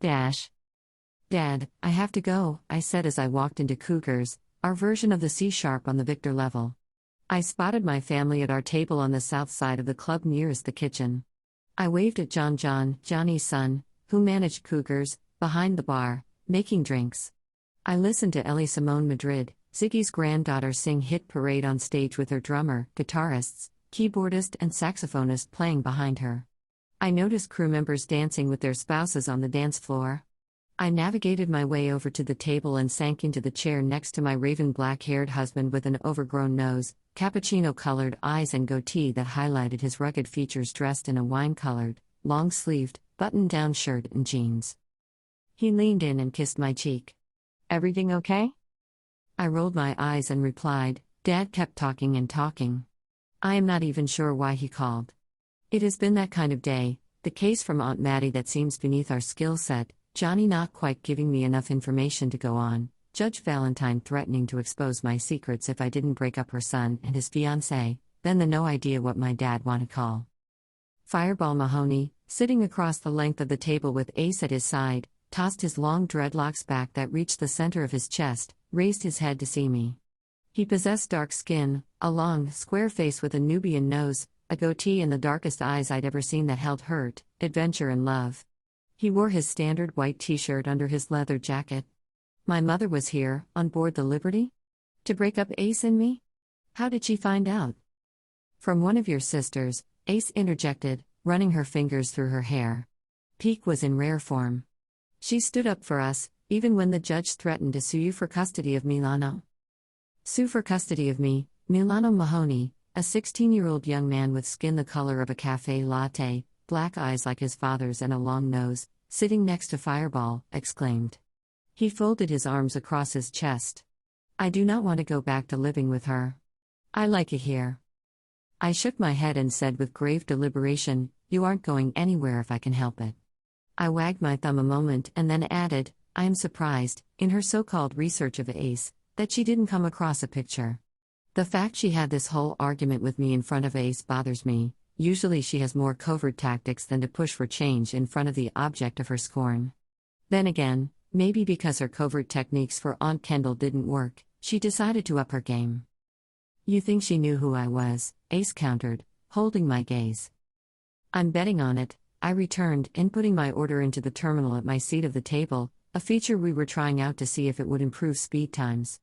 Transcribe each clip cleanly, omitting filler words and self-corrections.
Dash. Dad, I have to go, I said as I walked into Cougar's, our version of the C-sharp on the Victor level. I spotted my family at our table on the south side of the club nearest the kitchen. I waved at Johnny's son, who managed Cougar's, behind the bar, making drinks. I listened to Ellie Simone Madrid, Ziggy's granddaughter, sing Hit Parade on stage with her drummer, guitarists, keyboardist and saxophonist playing behind her. I noticed crew members dancing with their spouses on the dance floor. I navigated my way over to the table and sank into the chair next to my raven black-haired husband with an overgrown nose, cappuccino-colored eyes and goatee that highlighted his rugged features, dressed in a wine-colored, long-sleeved, button-down shirt and jeans. He leaned in and kissed my cheek. "Everything okay?" I rolled my eyes and replied, "Dad kept talking and talking. I am not even sure why he called. It has been that kind of day, the case from Aunt Maddie that seems beneath our skill set, Johnny not quite giving me enough information to go on, Judge Valentine threatening to expose my secrets if I didn't break up her son and his fiancée, then the no idea what my dad wanted call. Fireball Mahoney, sitting across the length of the table with Ace at his side, tossed his long dreadlocks back that reached the center of his chest, raised his head to see me. He possessed dark skin, a long, square face with a Nubian nose, a goatee and the darkest eyes I'd ever seen that held hurt, adventure and love. He wore his standard white t-shirt under his leather jacket. My mother was here, on board the Liberty? To break up Ace and me? How did she find out? From one of your sisters, Ace interjected, running her fingers through her hair. Peak was in rare form. She stood up for us, even when the judge threatened to sue you for custody of Milano. Sue for custody of me, Milano Mahoney, a 16-year-old young man with skin the color of a cafe latte, black eyes like his father's and a long nose, sitting next to Fireball, exclaimed. He folded his arms across his chest. I do not want to go back to living with her. I like it here. I shook my head and said with grave deliberation, you aren't going anywhere if I can help it. I wagged my thumb a moment and then added, I am surprised, in her so-called research of Ace, that she didn't come across a picture. The fact she had this whole argument with me in front of Ace bothers me. Usually she has more covert tactics than to push for change in front of the object of her scorn. Then again, maybe because her covert techniques for Aunt Kendall didn't work, she decided to up her game. You think she knew who I was, Ace countered, holding my gaze. I'm betting on it, I returned, inputting my order into the terminal at my seat of the table, a feature we were trying out to see if it would improve speed times.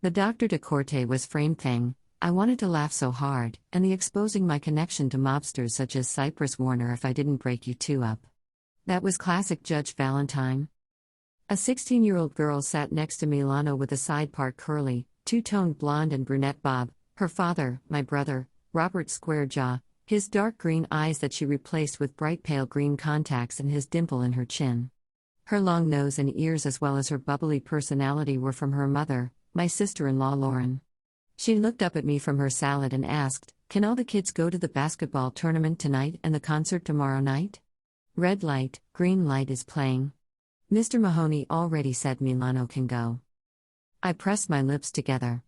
The Dr. de Corte was frame thing. I wanted to laugh so hard, and the exposing my connection to mobsters such as Cypress Warner if I didn't break you two up. That was classic Judge Valentine. A 16-year-old girl sat next to Milano with a side-part curly, two-toned blonde and brunette bob, her father, my brother, Robert Square Jaw, his dark green eyes that she replaced with bright pale green contacts and his dimple in her chin. Her long nose and ears as well as her bubbly personality were from her mother, my sister-in-law Lauren. She looked up at me from her salad and asked, can all the kids go to the basketball tournament tonight and the concert tomorrow night? Red light, green light is playing. Mr. Mahoney already said Milano can go. I pressed my lips together.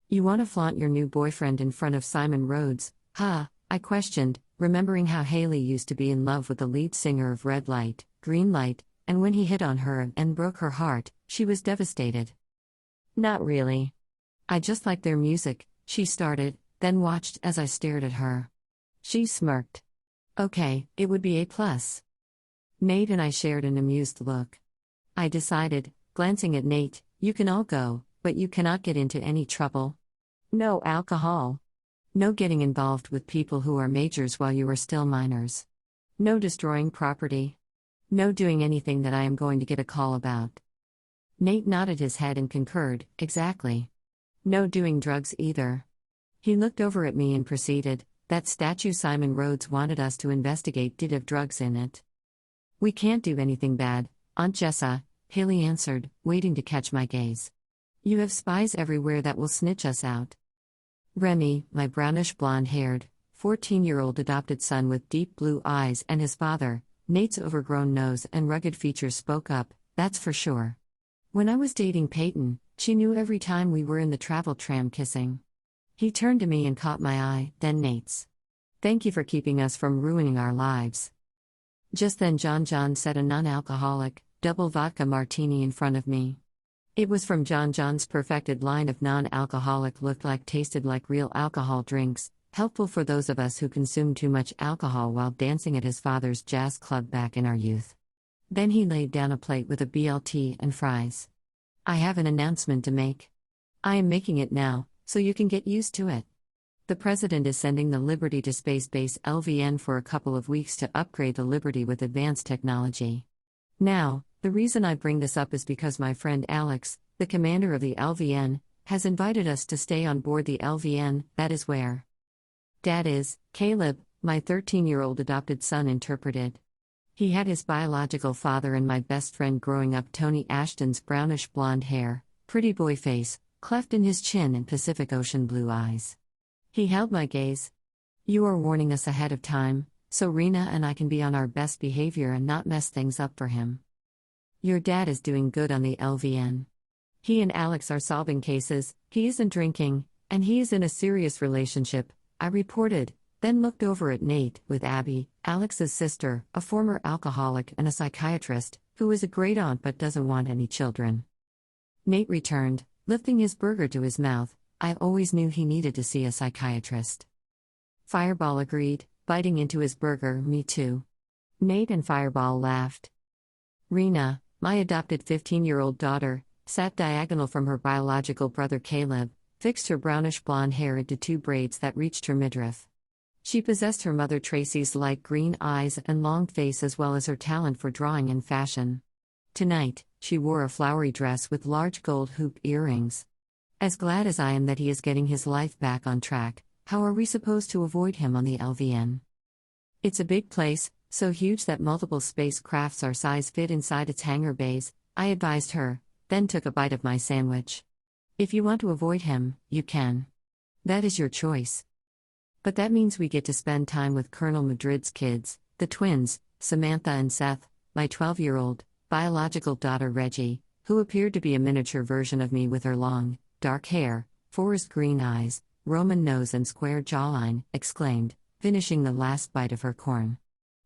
You want to flaunt your new boyfriend in front of Simon Rhodes, huh? I questioned, remembering how Haley used to be in love with the lead singer of Red Light, Green Light, and when he hit on her and broke her heart, she was devastated. Not really. I just like their music, she started, then watched as I stared at her. She smirked. Okay, it would be A+. Nate and I shared an amused look. I decided, glancing at Nate, you can all go, but you cannot get into any trouble. No alcohol. No getting involved with people who are majors while you are still minors. No destroying property. No doing anything that I am going to get a call about. Nate nodded his head and concurred, exactly. No doing drugs either. He looked over at me and proceeded, that statue Simon Rhodes wanted us to investigate did have drugs in it. We can't do anything bad, Aunt Jessa, Haley answered, waiting to catch my gaze. You have spies everywhere that will snitch us out. Remy, my brownish blonde-haired, 14-year-old adopted son with deep blue eyes and his father, Nate's overgrown nose and rugged features spoke up, that's for sure. When I was dating Peyton, she knew every time we were in the travel tram kissing. He turned to me and caught my eye, then Nate's. Thank you for keeping us from ruining our lives. Just then John said a non-alcoholic, double vodka martini in front of me. It was from John John's perfected line of non-alcoholic tasted like real alcohol drinks, helpful for those of us who consumed too much alcohol while dancing at his father's jazz club back in our youth. Then he laid down a plate with a BLT and fries. I have an announcement to make. I am making it now, so you can get used to it. The President is sending the Liberty to space base LVN for a couple of weeks to upgrade the Liberty with advanced technology. Now, the reason I bring this up is because my friend Alex, the commander of the LVN, has invited us to stay on board the LVN. That is where Dad is, Caleb, my 13-year-old adopted son, interpreted. He had his biological father and my best friend growing up, Tony Ashton's brownish blonde hair, pretty boy face, cleft in his chin, and Pacific Ocean blue eyes. He held my gaze. You are warning us ahead of time, so Rena and I can be on our best behavior and not mess things up for him. Your dad is doing good on the LVN. He and Alex are solving cases, he isn't drinking, and he is in a serious relationship, I reported, then looked over at Nate, with Abby, Alex's sister, a former alcoholic and a psychiatrist, who is a great aunt but doesn't want any children. Nate returned, lifting his burger to his mouth. I always knew he needed to see a psychiatrist. Fireball agreed, biting into his burger. Me too. Nate and Fireball laughed. Rena, my adopted 15-year-old daughter, sat diagonal from her biological brother Caleb, fixed her brownish blonde hair into 2 braids that reached her midriff. She possessed her mother Tracy's light green eyes and long face as well as her talent for drawing and fashion. Tonight, she wore a flowery dress with large gold hoop earrings. As glad as I am that he is getting his life back on track, how are we supposed to avoid him on the LVN? It's a big place, so huge that multiple spacecrafts our size fit inside its hangar bays, I advised her, then took a bite of my sandwich. If you want to avoid him, you can. That is your choice. But that means we get to spend time with Colonel Madrid's kids, the twins, Samantha and Seth, my 12-year-old, biological daughter Reggie, who appeared to be a miniature version of me with her long, dark hair, forest green eyes, Roman nose and square jawline, exclaimed, finishing the last bite of her corn.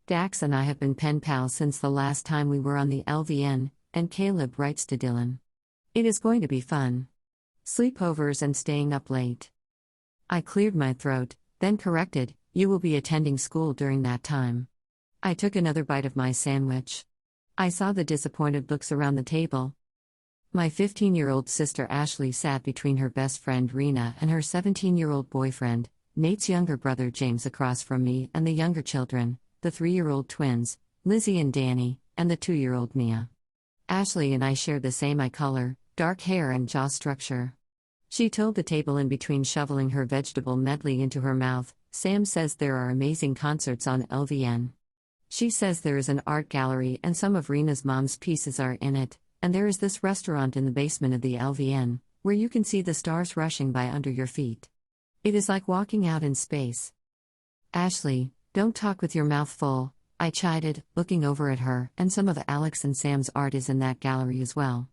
Dax and I have been pen pals since the last time we were on the LVN, and Caleb writes to Dylan. It is going to be fun. Sleepovers and staying up late. I cleared my throat, then corrected, you will be attending school during that time. I took another bite of my sandwich. I saw the disappointed looks around the table. My 15-year-old sister Ashley sat between her best friend Rena and her 17-year-old boyfriend, Nate's younger brother James, across from me, and the younger children, the 3-year-old twins, Lizzie and Danny, and the 2-year-old Mia. Ashley and I shared the same eye color, dark hair and jaw structure. She told the table in between shoveling her vegetable medley into her mouth, Sam says there are amazing concerts on LVN. She says there is an art gallery and some of Rena's mom's pieces are in it, and there is this restaurant in the basement of the LVN, where you can see the stars rushing by under your feet. It is like walking out in space. Ashley, don't talk with your mouth full, I chided, looking over at her, and some of Alex and Sam's art is in that gallery as well.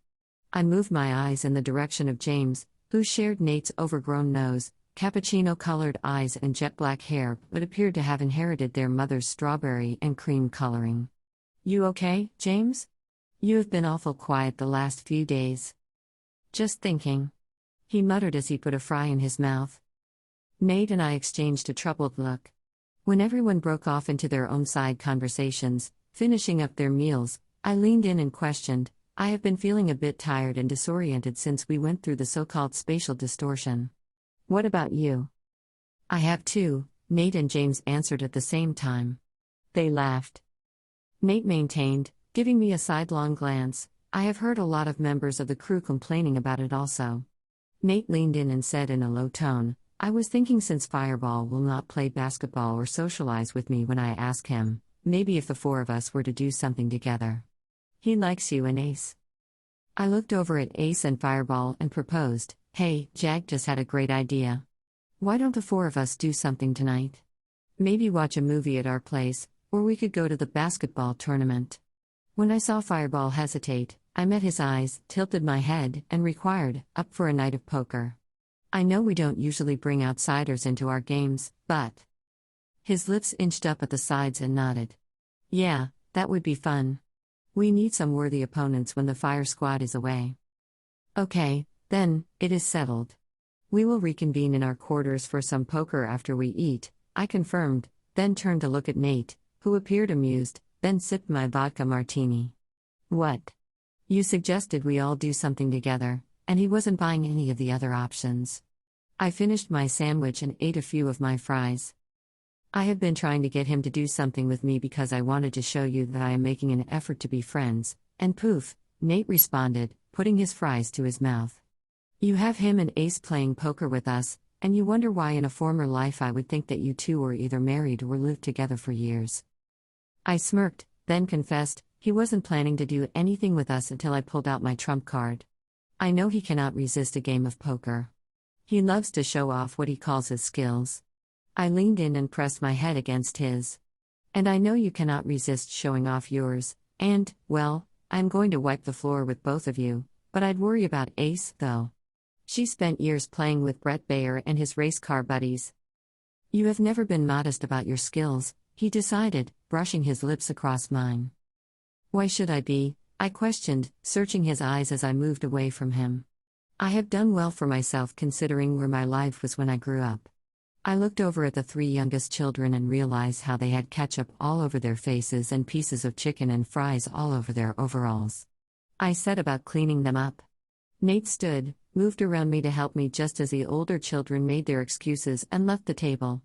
I moved my eyes in the direction of James, who shared Nate's overgrown nose, cappuccino-colored eyes and jet-black hair, but appeared to have inherited their mother's strawberry and cream coloring. You okay, James? You have been awful quiet the last few days. Just thinking. He muttered as he put a fry in his mouth. Nate and I exchanged a troubled look. When everyone broke off into their own side conversations, finishing up their meals, I leaned in and questioned, I have been feeling a bit tired and disoriented since we went through the so-called spatial distortion. What about you? I have too, Nate and James answered at the same time. They laughed. Nate maintained, giving me a sidelong glance, I have heard a lot of members of the crew complaining about it also. Nate leaned in and said in a low tone, I was thinking since Fireball will not play basketball or socialize with me when I ask him, maybe if the 4 of us were to do something together. He likes you and Ace. I looked over at Ace and Fireball and proposed, hey, Jag just had a great idea. Why don't the 4 of us do something tonight? Maybe watch a movie at our place, or we could go to the basketball tournament. When I saw Fireball hesitate, I met his eyes, tilted my head, and required, up for a night of poker. I know we don't usually bring outsiders into our games, but... His lips inched up at the sides and nodded. Yeah, that would be fun. We need some worthy opponents when the fire squad is away. Okay, then, it is settled. We will reconvene in our quarters for some poker after we eat, I confirmed, then turned to look at Nate, who appeared amused, then sipped my vodka martini. What? You suggested we all do something together, and he wasn't buying any of the other options. I finished my sandwich and ate a few of my fries. I have been trying to get him to do something with me because I wanted to show you that I am making an effort to be friends, and poof, Nate responded, putting his fries to his mouth. You have him and Ace playing poker with us, and you wonder why in a former life I would think that you two were either married or lived together for years. I smirked, then confessed, he wasn't planning to do anything with us until I pulled out my trump card. I know he cannot resist a game of poker. He loves to show off what he calls his skills. I leaned in and pressed my head against his. And I know you cannot resist showing off yours, and, well, I'm going to wipe the floor with both of you, but I'd worry about Ace, though. She spent years playing with Brett Baer and his race car buddies. You have never been modest about your skills, he decided, brushing his lips across mine. Why should I be? I questioned, searching his eyes as I moved away from him. I have done well for myself considering where my life was when I grew up. I looked over at the 3 youngest children and realized how they had ketchup all over their faces and pieces of chicken and fries all over their overalls. I set about cleaning them up. Nate stood, moved around me to help me just as the older children made their excuses and left the table.